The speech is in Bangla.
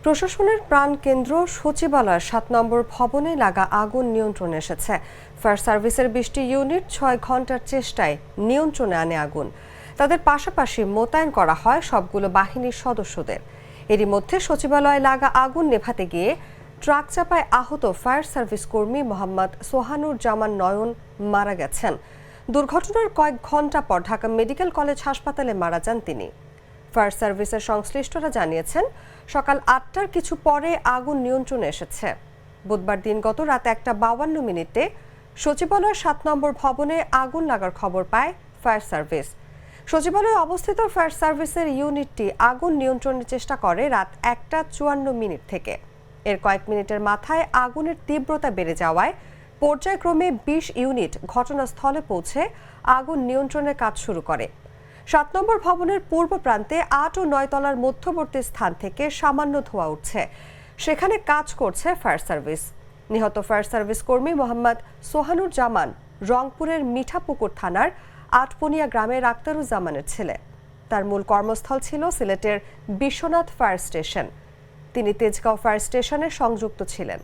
প্রশাসনের প্রাণকেন্দ্র সচিবালয়ের ৭ নম্বর ভবনে লাগা আগুন নিয়ন্ত্রণে এসেছে। ফায়ার সার্ভিসের ২০টি ইউনিট ৬ ঘন্টার চেষ্টায় নিয়ন্ত্রণে আনে আগুন। তাদের পাশাপাশি মোতায়েন করা হয় সবগুলো বাহিনীর সদস্যদের। এরই মধ্যে সচিবালয়ে লাগা আগুন নেভাতে গিয়ে ট্রাক চাপায় আহত ফায়ার সার্ভিস কর্মী মোহাম্মদ সোহানুর জামান নয়ন মারা গেছেন। দুর্ঘটনার কয়েক ঘন্টা পর ঢাকা মেডিকেল কলেজ হাসপাতালে মারা যান তিনি। ফায়ার সার্ভিসের সংশ্লিষ্টরা জানিয়েছেন, সকাল ৮টার কিছু পরে আগুন নিয়ন্ত্রণে এসেছে। বুধবার দিনগত রাত ১:৫২ সচিবালয়ের ৭ নম্বর ভবনে আগুন লাগার খবর পায় ফায়ার সার্ভিস। সচিবালয়ে অবস্থিত ফায়ার সার্ভিসের ইউনিটটি আগুন নিয়ন্ত্রণের চেষ্টা করে রাত ১:৫৪ থেকে। এর কয়েক মিনিটের মাথায় আগুনের তীব্রতা বেড়ে যাওয়ায় পর্যায়ক্রমে ২০ ইউনিট ঘটনাস্থলে পৌঁছে আগুন নিয়ন্ত্রণের কাজ শুরু করে। ৭ নম্বর ভবনের পূর্ব প্রান্তে ৮ ও ৯ তলার মধ্যবর্তী স্থান থেকে সামান্য ধোঁয়া উঠছে। সেখানে কাজ করছে ফায়ার সার্ভিস। নিহত ফায়ার সার্ভিস কর্মী মোহাম্মদ সোহানুর জামান রংপুরের মিঠাপুকুর থানার আটপনিয়া গ্রামের আক্তারুজ্জামানের ছেলে। তার মূল কর্মস্থল ছিল সিলেটের বিশ্বনাথ ফায়ার স্টেশন। তিনি তেজগাঁও ফায়ার স্টেশনে সংযুক্ত ছিলেন।